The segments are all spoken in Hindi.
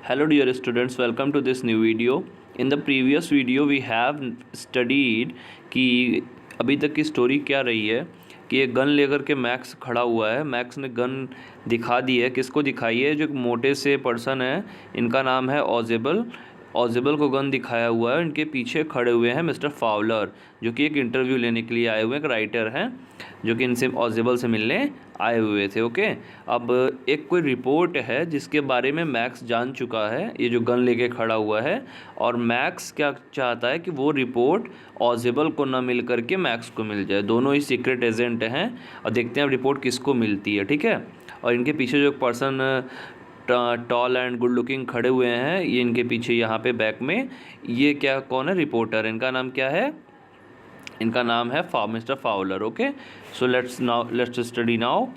Hello dear students, welcome to this new video. In the previous video we have studied कि अभी तक की स्टोरी क्या रही है कि एक गन लेकर के मैक्स खड़ा हुआ है। मैक्स ने गन दिखा दी है। किसको दिखाई है? जो एक मोटे से पर्सन है, इनका नाम है ऑजेबल। ऑजेबल को गन दिखाया हुआ है। इनके पीछे खड़े हुए हैं मिस्टर फाउलर, जो कि एक इंटरव्यू लेने के लिए आए हुए हैं। एक राइटर हैं जो कि इनसे ऑजेबल से मिलने आए हुए थे। ओके, अब एक कोई रिपोर्ट है जिसके बारे में मैक्स जान चुका है, ये जो गन लेके खड़ा हुआ है। और मैक्स क्या चाहता है कि वो रिपोर्ट ऑजेबल को ना मिल करके मैक्स को मिल जाए। दोनों ही सीक्रेट एजेंट हैं और देखते हैं अब रिपोर्ट किसको मिलती है। ठीक है, और इनके पीछे जो person tall and good looking खड़े हुए हैं, ये इनके पीछे यहाँ पे बैक में, ये क्या कौन है? रिपोर्टर। इनका नाम क्या है? इनका नाम है mister Fowler. Okay, so let's study now.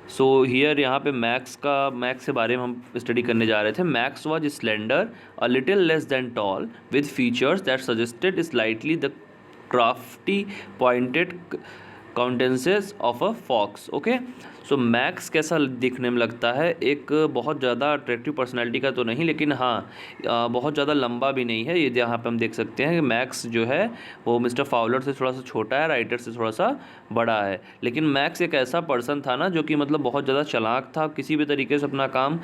So here यहाँ पे मैक्स के बारे में हम स्टडी करने जा रहे थे। Max was slender, a little less than tall, with features that suggested slightly the crafty pointed countenances of a fox. Okay, so Max कैसा दिखने में लगता है? एक बहुत ज़्यादा अट्रैक्टिव पर्सनालिटी का तो नहीं, लेकिन हाँ बहुत ज़्यादा लंबा भी नहीं है। ये यहाँ पे हम देख सकते हैं कि मैक्स जो है वो मिस्टर फाउलर से थोड़ा सा छोटा है, राइटर से थोड़ा सा बड़ा है। लेकिन मैक्स एक ऐसा पर्सन था ना जो कि मतलब बहुत ज़्यादा चालाक था। किसी भी तरीके से अपना काम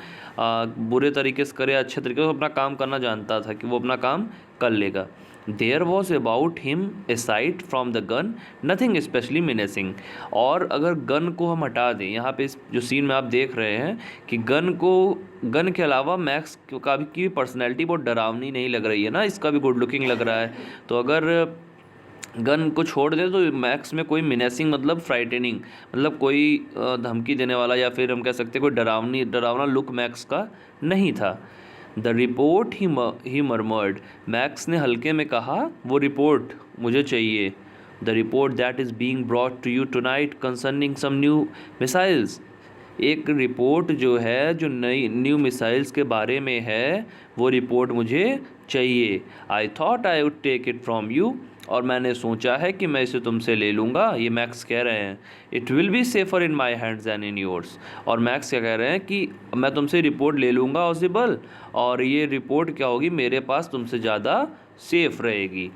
बुरे तरीके से करे, अच्छे तरीके से अपना काम करना जानता था कि वो अपना काम कर लेगा। There was about him a sight from the gun, nothing specially menacing. और अगर गन को हम हटा दें, यहाँ पे इस जो सीन में आप देख रहे हैं कि गन के अलावा मैक्स की पर्सनैलिटी बहुत डरावनी नहीं लग रही है ना, इसका भी गुड लुकिंग लग रहा है। तो अगर गन को छोड़ दें तो मैक्स में कोई मिनेसिंग मतलब फ्राइटनिंग, मतलब कोई धमकी देने वाला या फिर हम कह सकते हैं कोई डरावना लुक मैक्स का नहीं था। The report he murmured, Max ने हल्के में कहा, वो रिपोर्ट मुझे चाहिए। The report that is being brought to you tonight concerning some new missiles, एक रिपोर्ट जो है जो नई न्यू मिसाइल्स के बारे में है, वो रिपोर्ट मुझे चाहिए। I thought I would take it from you, और मैंने सोचा है कि मैं इसे तुमसे ले लूँगा। ये मैक्स कह रहे हैं। It will be safer in my hands than in yours, और मैक्स क्या कह रहे हैं कि मैं तुमसे रिपोर्ट ले लूँगा ऑजिबल, और ये रिपोर्ट क्या होगी मेरे पास तुमसे ज़्यादा सेफ रहेगी।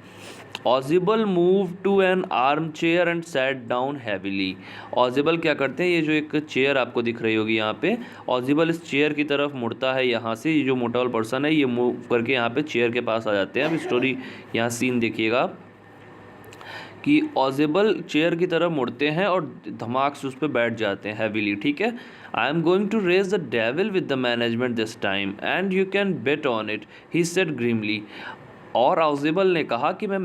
Ausable move to an armchair and sat down heavily. Ausable क्या करते हैं? ये जो एक चेयर आपको दिख रही होगी यहाँ पे, ऑजिबल इस चेयर की तरफ मुड़ता है। यहाँ से ये जो मोटा वाला पर्सन है ये मूव करके यहाँ पे चेयर के पास आ जाते हैं। अब स्टोरी यहाँ सीन देखिएगा आप कि ऑजिबल चेयर की तरफ मुड़ते हैं और धमाक से उस पर बैठ जाते हैं हैविली। ठीक है, I am going to raise the devil with the management this time and you can bet on it, he said grimly. और ऑजिबल ने कहा कि मैं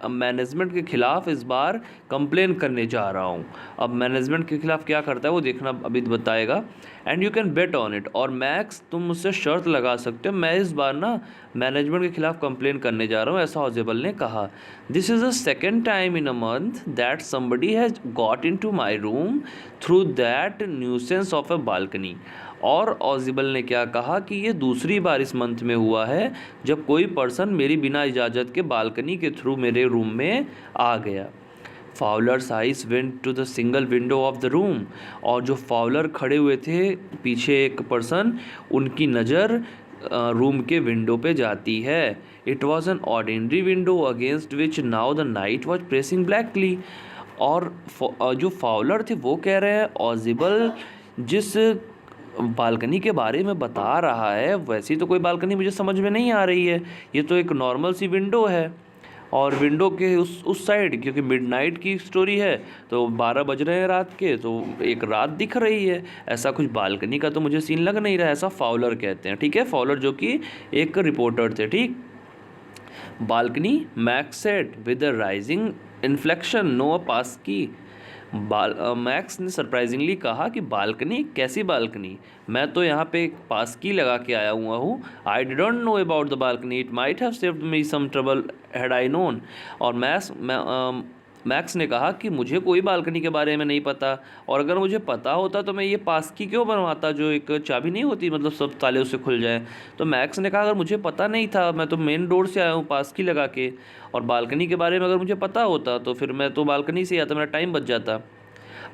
मैनेजमेंट के ख़िलाफ़ इस बार कंप्लेन करने जा रहा हूँ। अब मैनेजमेंट के ख़िलाफ़ क्या करता है वो देखना अभी बताएगा। And you can bet on it, और मैक्स तुम मुझसे शर्त लगा सकते हो, मैं इस बार ना मैनेजमेंट के ख़िलाफ़ कंप्लेन करने जा रहा हूँ, ऐसा ऑजिबल ने कहा। This is the second time in a month that somebody has got in to my room through that nuisance of a balcony. और ऑजिबल ने क्या कहा कि ये दूसरी बार इस मंथ में हुआ है जब कोई पर्सन मेरी बिना इजाज़त के बालकनी के थ्रू मेरे रूम में आ गया। Fowler's eyes went to the single window of the room, और जो फाउलर खड़े हुए थे पीछे एक पर्सन, उनकी नज़र रूम के विंडो पे जाती है। It was an ordinary window against which now the night was pressing blackly. और जो फाउलर थे वो कह रहे हैं ऑजिबल जिस बालकनी के बारे में बता रहा है वैसी तो कोई बालकनी मुझे समझ में नहीं आ रही है, ये तो एक नॉर्मल सी विंडो है। और विंडो के उस साइड, क्योंकि मिडनाइट की स्टोरी है तो 12 बज रहे हैं रात के, तो एक रात दिख रही है, ऐसा कुछ बालकनी का तो मुझे सीन लग नहीं रहा है, ऐसा फाउलर कहते हैं। ठीक है, फाउलर जो कि एक रिपोर्टर थे। ठीक, balcony, Max said with a rising inflection, नो पास की। मैक्स ने सरप्राइजिंगली कहा कि बालकनी? कैसी बालकनी? मैं तो यहाँ पे पास की लगा के आया हुआ हूँ। I didn't know about the balcony, it might have saved me some trouble had I known. और मैक्स ने कहा कि मुझे कोई बालकनी के बारे में नहीं पता, और अगर मुझे पता होता तो मैं ये पास की क्यों बनवाता जो एक चाबी नहीं होती, मतलब सब ताले उससे खुल जाएं। तो मैक्स ने कहा अगर मुझे पता नहीं था, मैं तो मेन डोर से आया हूँ पास की लगा के, और बालकनी के बारे में अगर मुझे पता होता तो फिर मैं तो बालकनी से आता, मेरा टाइम बच जाता।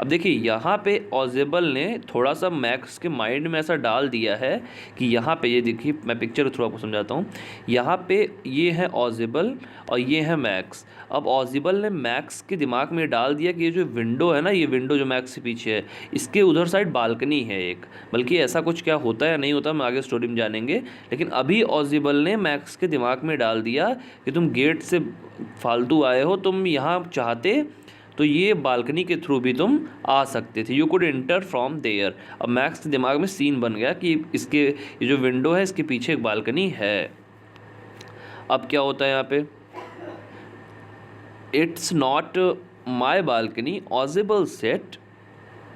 अब देखिए यहाँ पे ऑजिबल ने थोड़ा सा मैक्स के माइंड में ऐसा डाल दिया है कि यहाँ पे ये देखिए, मैं पिक्चर के थ्रू आपको समझाता हूँ। यहाँ पे ये है ऑजिबल और ये है मैक्स। अब ऑजिबल ने मैक्स के दिमाग में डाल दिया कि ये जो विंडो है ना, ये विंडो जो मैक्स के पीछे है, इसके उधर साइड बालकनी है एक। बल्कि ऐसा कुछ क्या होता है या नहीं होता हम आगे स्टोरी में जानेंगे, लेकिन अभी ऑजिबल ने मैक्स के दिमाग में डाल दिया कि तुम गेट से फालतू आए हो, तुम यहाँ चाहते तो ये बालकनी के थ्रू भी तुम आ सकते थे, you could enter from there. अब मैक्स के दिमाग में सीन बन गया कि इसके ये जो विंडो है इसके पीछे एक बालकनी है। अब क्या होता है यहाँ पे, it's not my balcony, Ausable said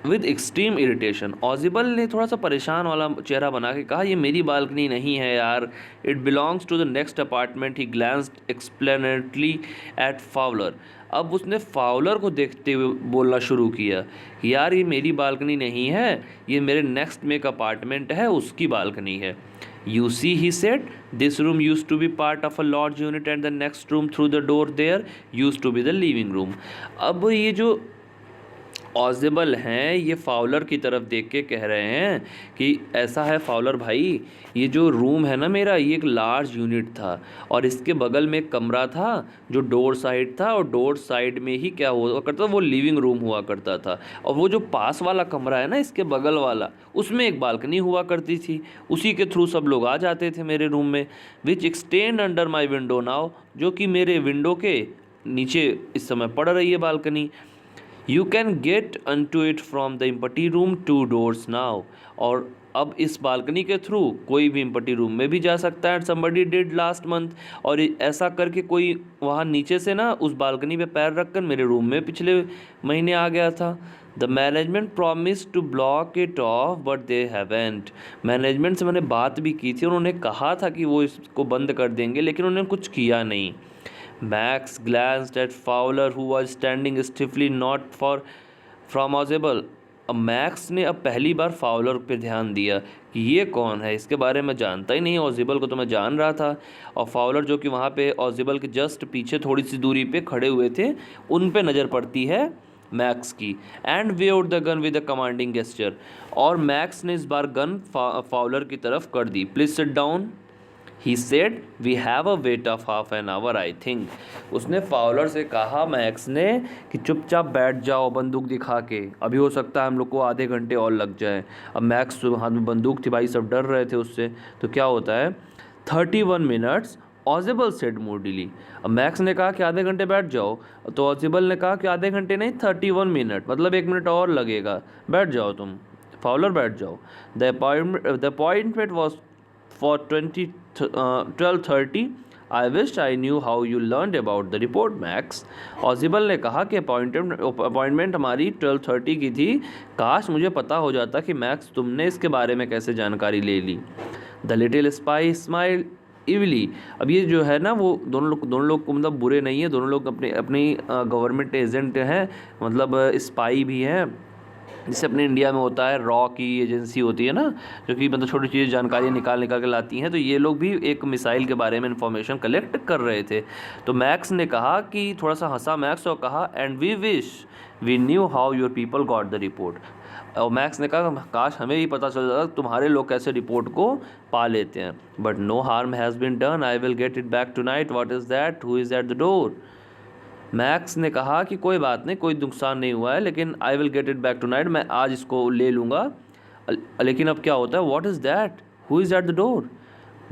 with extreme irritation. Ausable ने थोड़ा सा परेशान वाला चेहरा बना के कहा, ये मेरी बालकनी नहीं है यार, it belongs to the next apartment. He glanced explanatorily at Fowler. अब उसने फाउलर को देखते हुए बोलना शुरू किया कि यार ये मेरी बालकनी नहीं है, ये मेरे नेक्स्ट में एक अपार्टमेंट है, उसकी बालकनी है। You see, he said, this room used to be part of a large unit and the next room through the door there used to be the living room. अब ये जो ऑजिबल हैं ये फाउलर की तरफ देख के कह रहे हैं कि ऐसा है फाउलर भाई, ये जो रूम है ना मेरा, ये एक लार्ज यूनिट था और इसके बगल में एक कमरा था जो डोर साइड था, और डोर साइड में ही क्या हुआ करता था, वो लिविंग रूम हुआ करता था। और वो जो पास वाला कमरा है ना इसके बगल वाला, उसमें एक बालकनी हुआ करती थी, उसी के थ्रू सब लोग आ जाते थे मेरे रूम में। Which extend under my window now, जो कि मेरे विंडो के नीचे इस समय पड़ रही है balcony. You can get onto it from the empty room 2 doors now. और अब इस बालकनी के थ्रू कोई भी empty रूम में भी जा सकता है। somebody did last month, और ऐसा करके कोई वहाँ नीचे से ना उस बालकनी पे पैर रखकर मेरे रूम में पिछले महीने आ गया था। The management promised to block it off but they haven't. Management से मैंने बात भी की थी, उन्होंने कहा था कि वो इसको बंद कर देंगे, लेकिन उन्होंने कुछ किया नहीं। Max glanced at Fowler who was standing stiffly not far from ऑजिबल। अब मैक्स ने अब पहली बार फाउलर पे ध्यान दिया कि ये कौन है, इसके बारे में जानता ही नहीं, ऑजिबल को तो मैं जान रहा था। और फाउलर जो कि वहाँ पे ऑजिबल के जस्ट पीछे थोड़ी सी दूरी पे खड़े हुए थे, उन पे नज़र पड़ती है मैक्स की। And waved the gun with a commanding gesture, और मैक्स ने इस बार गन फाउलर की तरफ कर दी। Please sit down, he said, we have a wait of half an hour I think. उसने फाउलर से कहा मैक्स ने कि चुपचाप बैठ जाओ बंदूक दिखा के, अभी हो सकता है हम लोग को आधे घंटे और लग जाए। अब मैक्स हाथ में बंदूक थी भाई, सब डर रहे थे उससे। तो क्या होता है, 31 मिनट्स ऑजिबल सेड मूडीली। अब मैक्स ने कहा कि आधे घंटे बैठ जाओ, तो ऑजिबल ने कहा कि आधे घंटे नहीं 31 मिनट, मतलब 1 मिनट और लगेगा, बैठ जाओ तुम फाउलर, बैठ जाओ। The appointment was for 12:30. I wish I knew how you learned about the report, Max. ऑजिबल ने कहा कि अपॉइंटमेंट हमारी 12:30 की थी, काश मुझे पता हो जाता कि मैक्स तुमने इसके बारे में कैसे जानकारी ले ली। The little spy smile evilly. अब ये जो है ना वो दोनों लोग को मतलब बुरे नहीं है, दोनों लोग अपनी गवर्नमेंट एजेंट हैं, मतलब स्पाई भी हैं, जैसे अपने इंडिया में होता है रॉ की एजेंसी होती है ना, जो कि मतलब छोटी चीज़ जानकारी निकाल के लाती हैं। तो ये लोग भी एक मिसाइल के बारे में इंफॉर्मेशन कलेक्ट कर रहे थे। तो मैक्स ने कहा कि थोड़ा सा हंसा मैक्स और कहा, and we wish we knew how your people got the report. और मैक्स ने कहा काश हमें ही पता चल जाता तुम्हारे लोग कैसे रिपोर्ट को पा लेते हैं। But no harm has been done, I will get it back tonight, what is that, who is at the door. Max ने कहा कि कोई बात नहीं, कोई नुकसान नहीं हुआ है, लेकिन I will get it back tonight, मैं आज इसको ले लूँगा। लेकिन अब क्या होता है, what is that, who is at the door,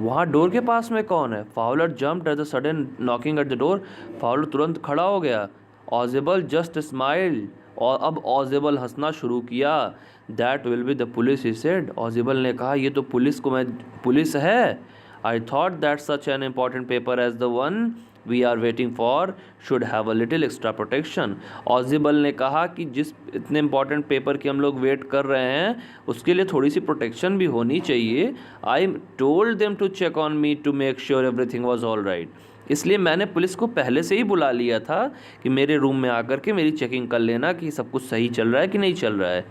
वहाँ डोर के पास में कौन है। Fowler jumped at the sudden knocking at the door. Fowler तुरंत खड़ा हो गया। ऑजिबल जस्ट स्माइल्ड, और अब ऑजिबल हंसना शुरू किया। That will be the police, he said. Ausable ने कहा ये तो पुलिस है। I thought that such an important paper as the one we are waiting for should have a little extra protection. Ausable ने कहा कि जिस इतने इंपॉर्टेंट पेपर की हम लोग वेट कर रहे हैं उसके लिए थोड़ी सी प्रोटेक्शन भी होनी चाहिए। I told them to check on me to make sure everything was all right. इसलिए मैंने पुलिस को पहले से ही बुला लिया था कि मेरे रूम में आकर के मेरी चेकिंग कर लेना कि सब कुछ सही चल रहा है कि नहीं चल रहा है।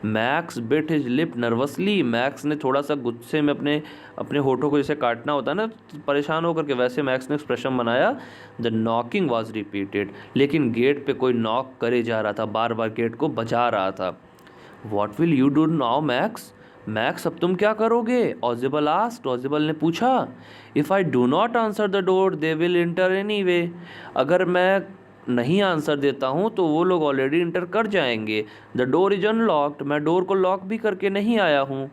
Max bit his lip nervously, max ने थोड़ा सा गुस्से में अपने अपने होठों को जैसे काटना होता है ना परेशान होकर के, वैसे मैक्स ने एक्सप्रेशन बनाया। द नॉकिंग वॉज रिपीटेड, लेकिन गेट पे कोई नॉक करे जा रहा था, बार बार गेट को बजा रहा था। What will you do now max, max अब तुम क्या करोगे, ऑजिबल आस्क्ड, ऑजिबल ने पूछा। If I do not answer the door they will inter any way, अगर मैं नहीं आंसर देता हूँ तो वो लोग ऑलरेडी इंटर कर जाएंगे। द डोर इज अनलॉक्ड, मैं डोर को लॉक भी करके नहीं आया हूँ।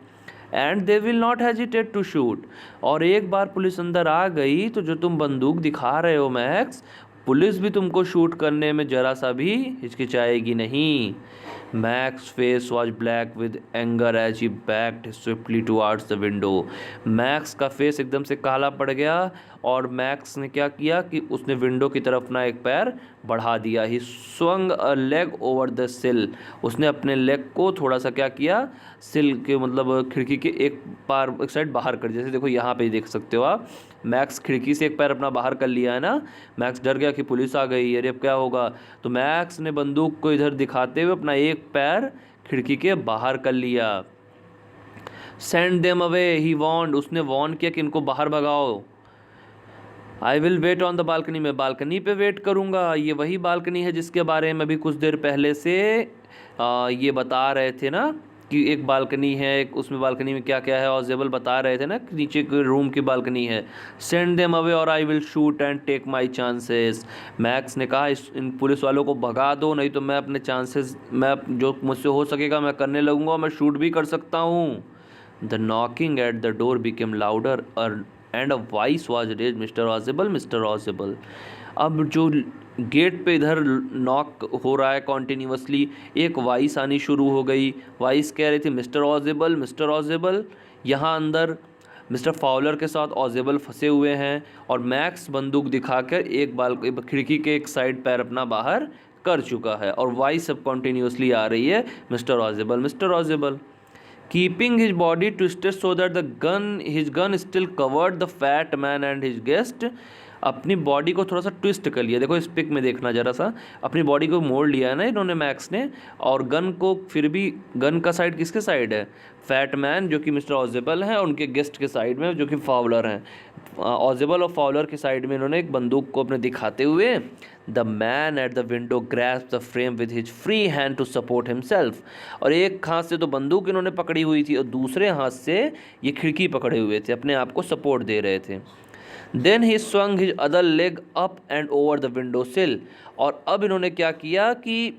And they will not hesitate to shoot, और एक बार पुलिस अंदर आ गई तो जो तुम बंदूक दिखा रहे हो मैक्स, पुलिस भी तुमको शूट करने में जरा सा भी हिचकिचाएगी नहीं। Max face was black with anger as he backed swiftly towards the window, Max का फेस एकदम से काला पड़ गया और मैक्स ने क्या किया कि उसने विंडो की तरफ अपना एक पैर बढ़ा दिया। ही swung a leg over the सिल, उसने अपने लेग को थोड़ा सा क्या किया, सिल के मतलब खिड़की के एक साइड बाहर कर, जैसे देखो यहाँ पे देख सकते हो आप, मैक्स खिड़की से एक पैर अपना बाहर कर लिया है ना। मैक्स डर गया कि पुलिस आ गई, अरे अब क्या होगा, तो मैक्स ने बंदूक को इधर दिखाते हुए अपना एक पैर खिड़की के बाहर कर लिया। Send them away he warned, उसने वॉर्न किया कि इनको बाहर भगाओ। I will wait on the balcony, मैं बालकनी पे वेट करूँगा। ये वही बालकनी है जिसके बारे में भी कुछ देर पहले से ये बता रहे थे ना कि एक बालकनी है, उसमें बालकनी में क्या क्या है, ऑजिबल बता रहे थे ना कि नीचे के रूम की बालकनी है। सेंड देम अवे और I will shoot and take my chances, Max ने कहा इन पुलिस वालों को भगा दो, नहीं तो मैं अपने चांसेस, मैं जो मुझसे हो सकेगा मैं करने लगूंगा, मैं शूट भी कर सकता हूँ। The knocking at the door became louder and a voice was raised, mister Ausable, mister Ausable. अब जो गेट पे इधर नॉक हो रहा है कॉन्टीन्यूसली, एक वॉइस आनी शुरू हो गई। वॉइस कह रही थी मिस्टर ऑजिबल, मिस्टर ऑजिबल। यहाँ अंदर मिस्टर फाउलर के साथ ऑजिबल फंसे हुए हैं और मैक्स बंदूक दिखाकर एक खिड़की के एक साइड पैर अपना बाहर कर चुका है और वॉइस अब कॉन्टीन्यूसली आ रही है, mister Ausable, mister Ausable. Keeping his body twisted so that his gun still covered the fat man and his guest, अपनी बॉडी को थोड़ा सा ट्विस्ट कर लिया, देखो इस पिक में देखना जरा सा, अपनी बॉडी को मोड़ लिया है ना इन्होंने मैक्स ने, और गन को फिर भी, गन का साइड किसके साइड है, फैट मैन जो कि मिस्टर ऑजिबल हैं और उनके गेस्ट के साइड में जो कि फाउलर हैं। ऑजिबल और फाउलर के साइड में इन्होंने एक बंदूक को अपने दिखाते हुए, the man at the window grasp the frame with his free hand to support himself, और एक हाथ से तो बंदूक इन्होंने पकड़ी हुई थी और दूसरे हाथ से ये खिड़की पकड़े हुए थे, अपने आप को सपोर्ट दे रहे थे। Then he swung his other leg up and over the window sill, और अब इन्होंने क्या किया कि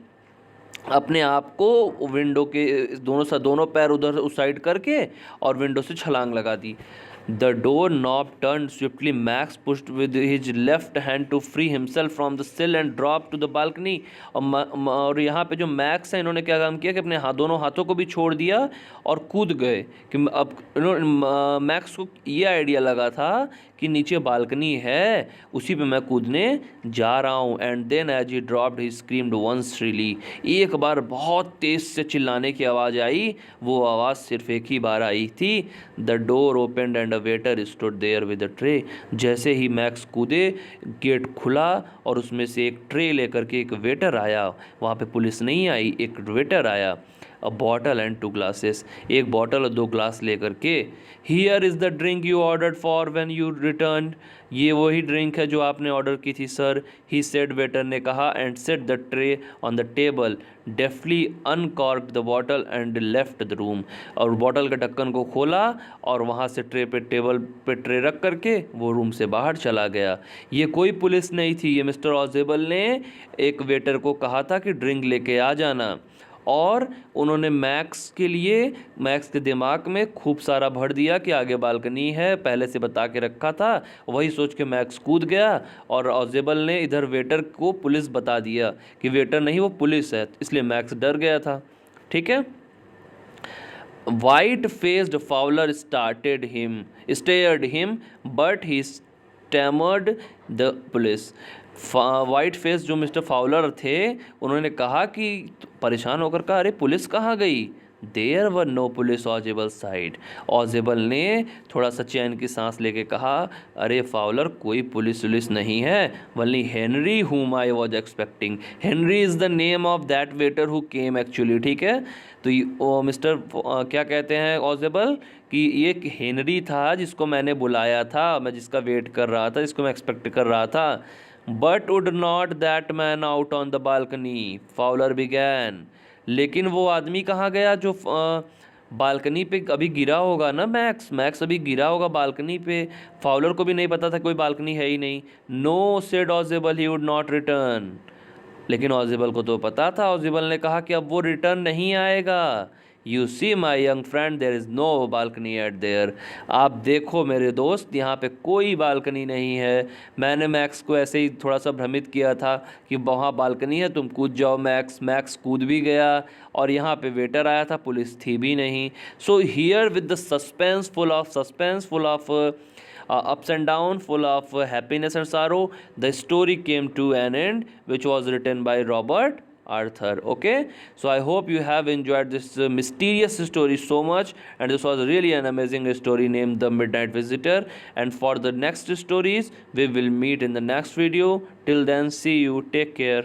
अपने आप को विंडो के दोनों पैर उधर उस साइड करके और विंडो से छलांग लगा दी। The doorknob turn swiftly, Max pushed with his left hand to free himself from the sill and drop to the balcony, और यहाँ पे जो मैक्स है इन्होंने क्या काम किया कि अपने दोनों हाथों को भी छोड़ दिया और कूद गए कि अब मैक्स को ये आइडिया लगा था कि नीचे बालकनी है, उसी पे मैं कूदने जा रहा हूँ। And then as he dropped he screamed once shrilly, एक बार बहुत तेज़ से चिल्लाने की आवाज़ आई, वो आवाज़ सिर्फ एक ही बार आई थी। The door opened and a waiter stood there with a tray, जैसे ही मैक्स कूदे गेट खुला और उसमें से एक ट्रे लेकर के एक वेटर आया, वहाँ पे पुलिस नहीं आई, एक वेटर आया। अ बॉटल एंड 2 ग्लासेस, एक बॉटल और 2 ग्लास लेकर के, here is the drink you ordered for when you return, ये वही ड्रिंक है जो आपने ऑर्डर की थी सर, ही सेड, वेटर ने कहा। And set the tray on the table, deftly uncork the bottle and left the room, और बॉटल के ढक्कन को खोला और वहाँ से टेबल पे ट्रे रख करके वो रूम से बाहर चला गया। ये कोई पुलिस नहीं थी, ये मिस्टर ऑजिबल ने एक वेटर को कहा था कि ड्रिंक लेके आ जाना, और उन्होंने मैक्स के दिमाग में खूब सारा भर दिया कि आगे बालकनी है, पहले से बता के रखा था, वही सोच के मैक्स कूद गया और ऑजिबल ने इधर वेटर को पुलिस बता दिया कि वेटर नहीं वो पुलिस है, इसलिए मैक्स डर गया था। ठीक है। White faced Fowler stared him but he stammered the police, white face जो मिस्टर फाउलर थे उन्होंने कहा कि परेशान होकर कहा, अरे पुलिस कहाँ गई, there were no police Ausable said. ऑजिबल ने थोड़ा सा चैन की सांस लेके कहा, अरे फाउलर, कोई पुलिस वुलिस नहीं है, only Henry whom I was expecting। Henry is the name of that waiter who came actually, ठीक है। तो मिस्टर क्या कहते हैं ऑजिबल कि ये हेनरी था जिसको मैंने बुलाया था, मैं जिसका वेट कर रहा था, जिसको मैं एक्सपेक्ट कर रहा था। But would not that man out on the balcony, Fowler began. लेकिन वो आदमी कहाँ गया जो बालकनी पे अभी गिरा होगा ना, मैक्स मैक्स अभी गिरा होगा बालकनी पे। फाउलर को भी नहीं पता था कोई बालकनी है ही नहीं। No said Ausable he would not return. लेकिन ऑजिबल को तो पता था, ऑजिबल ने कहा कि अब वो रिटर्न नहीं आएगा। You see my young friend, there is no balcony at there. आप देखो मेरे दोस्त, यहाँ पे कोई बालकनी नहीं है। मैंने मैक्स को ऐसे ही थोड़ा सा भ्रमित किया था कि वहाँ बालकनी है, तुम कूद जाओ मैक्स। मैक्स कूद भी गया और यहाँ पे वेटर आया था, पुलिस थी भी नहीं। So here with the suspense, full of ups and downs, full of happiness and sorrow, the story came to an end, which was written by Robert Arthur. Okay, so I hope you have enjoyed this mysterious story so much, and this was really an amazing story named The Midnight Visitor. And for the next stories we will meet in the next video. Till then, see you, take care.